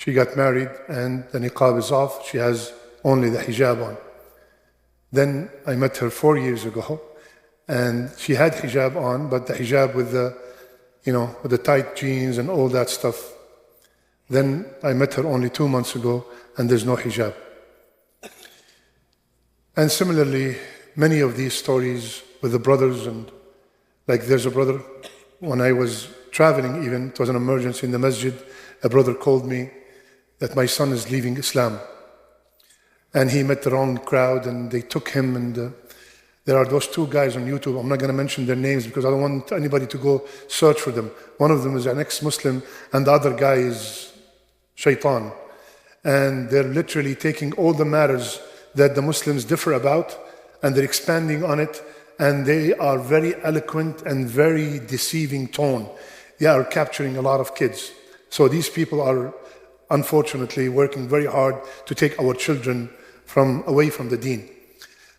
She got married and the niqab is off. She has only the hijab on. Then I met her 4 years ago, and she had hijab on, but the hijab with the, with the tight jeans and all that stuff. Then I met her only 2 months ago, and there's no hijab. And similarly, many of these stories with the brothers, and like there's a brother, when I was traveling even, it was an emergency in the masjid, a brother called me that my son is leaving Islam. And he met the wrong crowd and they took him, and there are those two guys on YouTube. I'm not going to mention their names because I don't want anybody to go search for them. One of them is an ex-Muslim and the other guy is shaitan. And they're literally taking all the matters that the Muslims differ about and they're expanding on it, and they are very eloquent and very deceiving tone. They are capturing a lot of kids. So these people are unfortunately working very hard to take our children away from the deen.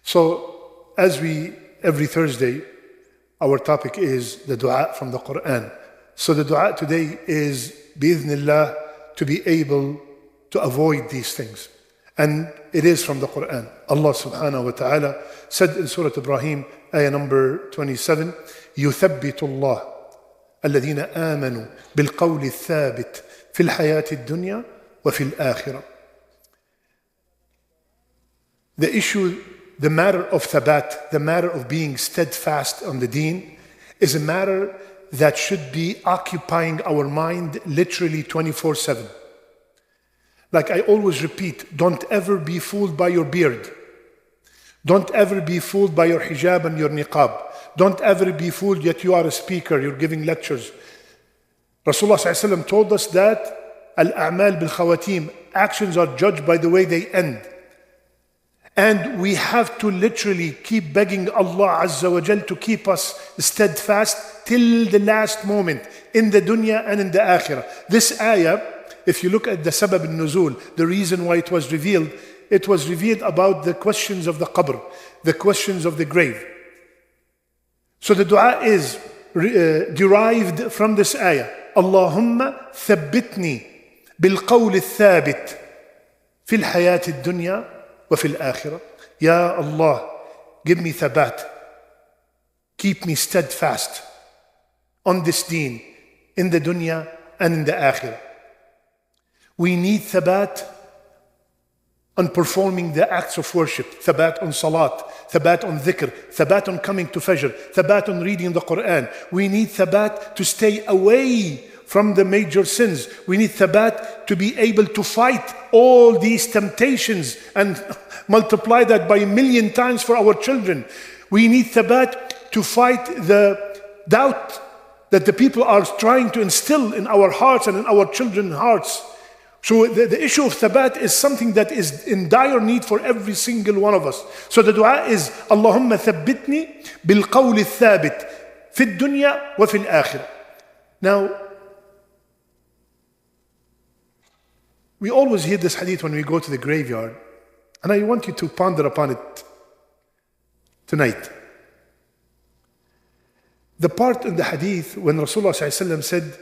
So as every Thursday, our topic is the dua from the Quran. So the dua today is, bi'idhnillah, to be able to avoid these things. And it is from the Quran. Allah subhanahu wa ta'ala said in Surah Ibrahim, ayah number 27, يُثَبِّتُ اللَّهُ الَّذِينَ آمَنُوا بِالْقَوْلِ الثَّابِتِ فِي الْحَيَاةِ الدُّنْيَا وَفِي الْآخِرَةِ. The issue, the matter of thabat, the matter of being steadfast on the deen, is a matter that should be occupying our mind literally 24/7. Like I always repeat, don't ever be fooled by your beard. Don't ever be fooled by your hijab and your niqab. Don't ever be fooled yet you are a speaker, you're giving lectures. Rasulullah ﷺ told us that al-a'mal bil-khawatim, actions are judged by the way they end. And we have to literally keep begging Allah Azza wa Jal to keep us steadfast till the last moment in the dunya and in the akhirah. This ayah, if you look at the sabab al-nuzul, the reason why it was revealed about the questions of the qabr, the questions of the grave. So the dua is derived from this ayah. Allahumma thabbitni bil-qawl al-thabit fi al-hayat al-dunya وفي الآخرة. Ya Allah, give me thabat. Keep me steadfast on this deen in the dunya and in the akhirah. We need thabat on performing the acts of worship, thabat on salat, thabat on dhikr, thabat on coming to fajr, thabat on reading the Quran. We need thabat to stay away from the major sins. We need thabat to be able to fight all these temptations and multiply that by 1,000,000 times for our children. We need thabat to fight the doubt that the people are trying to instill in our hearts and in our children's hearts. So the issue of thabat is something that is in dire need for every single one of us. So the dua is, Allahumma thabbitni bil qawl al-thabit fi ad-dunya wa fi al-akhirah. Now, we always hear this hadith when we go to the graveyard, and I want you to ponder upon it tonight. The part in the hadith when Rasulullah ﷺ said,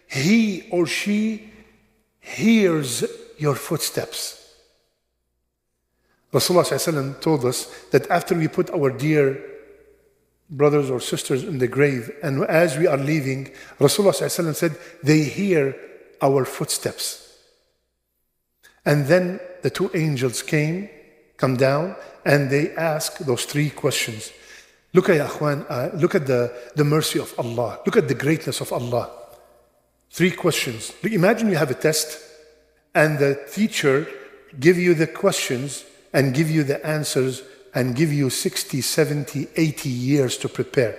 he or she hears your footsteps. Rasulullah ﷺ told us that after we put our dear brothers or sisters in the grave, and as we are leaving, Rasulullah ﷺ said, they hear our footsteps. And then the two angels come down, and they ask those three questions. Look at look at the mercy of Allah. Look at the greatness of Allah. Three questions. Imagine you have a test, and the teacher give you the questions and give you the answers and give you 60, 70, 80 years to prepare.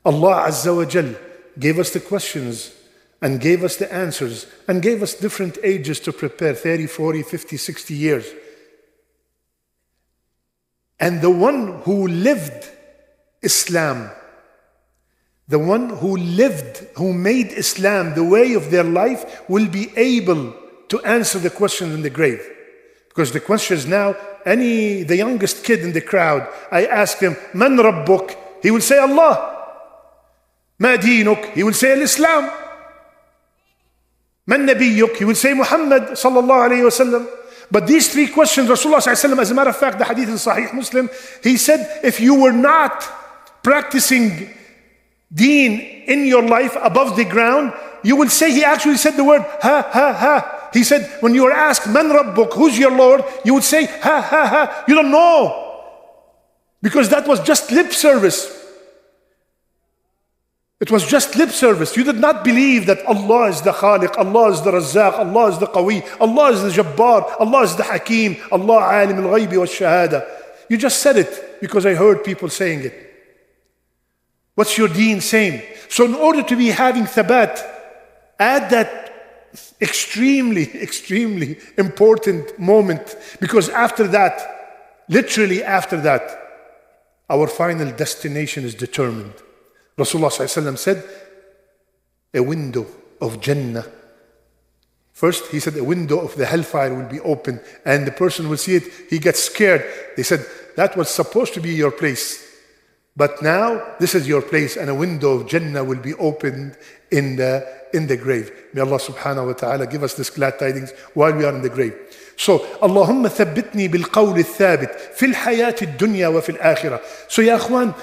Allah Azza wa Jal gave us the questions and gave us the answers and gave us different ages to prepare, 30, 40, 50, 60 years. And the one who lived Islam, the one who made Islam the way of their life, will be able to answer the question in the grave. Because the question is now, the youngest kid in the crowd, I ask him, Man Rabbuk? He will say Allah. Ma Dinuk? He will say Al-Islam. Man nabiyyuk? He would say Muhammad sallallahu alayhi wasallam. But these three questions, Rasulullah sallallahu alayhi wasallam, as a matter of fact, the hadith in Sahih Muslim, he said, if you were not practicing deen in your life above the ground, you will say, he actually said the word ha ha ha. He said, when you are asked, man rabbuk, who's your Lord? You would say ha ha ha. You don't know, because that was just lip service. It was just lip service. You did not believe that Allah is the Khaliq, Allah is the Razzaq, Allah is the Qawi, Allah is the Jabbar, Allah is the Hakim, Allah alim al-ghaybi wa shahada. You just said it because I heard people saying it. What's your deen saying? So in order to be having thabat, add that extremely important moment, because after that, literally after that, our final destination is determined. Rasulullah ﷺ said, a window of Jannah. First, he said a window of the hellfire will be open and the person will see it. He gets scared. They said, that was supposed to be your place. But now, this is your place, and a window of Jannah will be opened in the grave. May Allah subhanahu wa ta'ala give us this glad tidings while we are in the grave. So, Allahumma thabbitni bil qawl al-thabit fil hayat al-dunya wa fil akhirah. So, ya akhwan,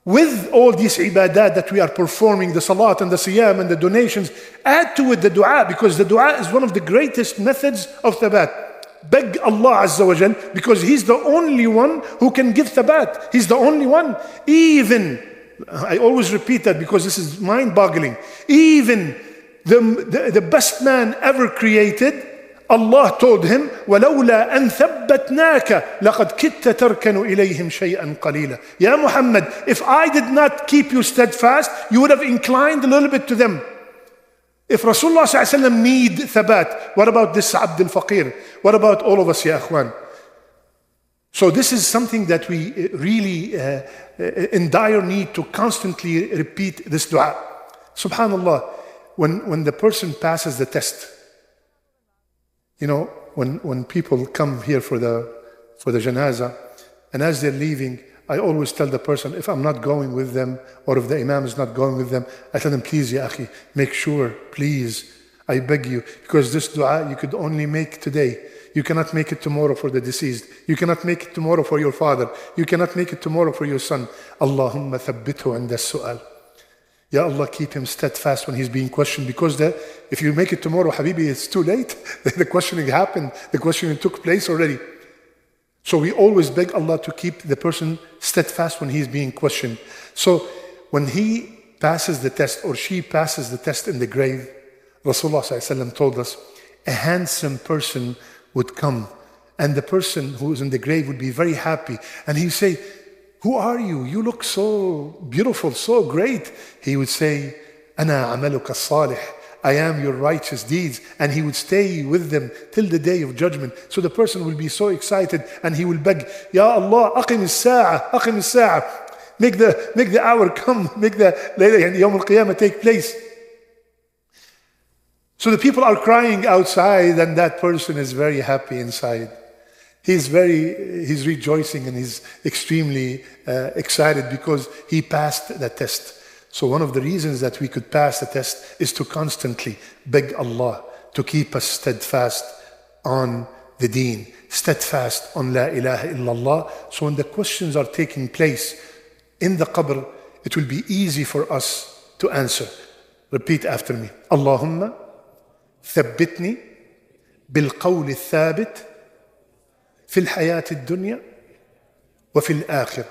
with all these ibadat that we are performing, the salat and the siyam and the donations, add to it the dua, because the dua is one of the greatest methods of thabat. Beg Allah Azza wa Jal, because He's the only one who can give thabat. He's the only one. Even, I always repeat that because this is mind-boggling, even the best man ever created, Allah told him, وَلَوْلَا أَن ثَبَّتْنَاكَ لَقَدْ كِدْتَ تَرْكَنُ إِلَيْهِمْ شَيْئًا قَلِيلًا. Ya Muhammad, if I did not keep you steadfast, you would have inclined a little bit to them. If Rasulullah ﷺ need thabat, what about this Abd al-Faqir? What about all of us, ya akhwan? So this is something that we really in dire need to constantly repeat this dua. Subhanallah, when the person passes the test, you know, when people come here for the janazah, and as they're leaving, I always tell the person, if I'm not going with them, or if the imam is not going with them, I tell them, please, ya akhi, make sure, please, I beg you, because this dua you could only make today. You cannot make it tomorrow for the deceased. You cannot make it tomorrow for your father. You cannot make it tomorrow for your son. Allahumma thabbithu inda su'al. Ya Allah, keep him steadfast when he's being questioned, because if you make it tomorrow, Habibi, it's too late. The questioning happened. The questioning took place already. So we always beg Allah to keep the person steadfast when he's being questioned. So when he passes the test, or she passes the test in the grave, Rasulullah ﷺ told us, a handsome person would come, and the person who is in the grave would be very happy, and he'd say, who are you? You look so beautiful, so great. He would say, Ana amaluka salih. I am your righteous deeds. And he would stay with them till the day of judgment. So the person will be so excited, and he will beg, Ya Allah, aqim as-sa'a, aqim as-sa'a. Make the hour come, make the Yawm al-Qiyamah take place. So the people are crying outside, and that person is very happy inside. He's rejoicing, and he's extremely excited because he passed the test. So one of the reasons that we could pass the test is to constantly beg Allah to keep us steadfast on the deen, steadfast on La ilaha illallah. So when the questions are taking place in the qabr, it will be easy for us to answer. Repeat after me. Allahumma thabbitni bil qawli thabit في الحياة الدنيا وفي الآخرة.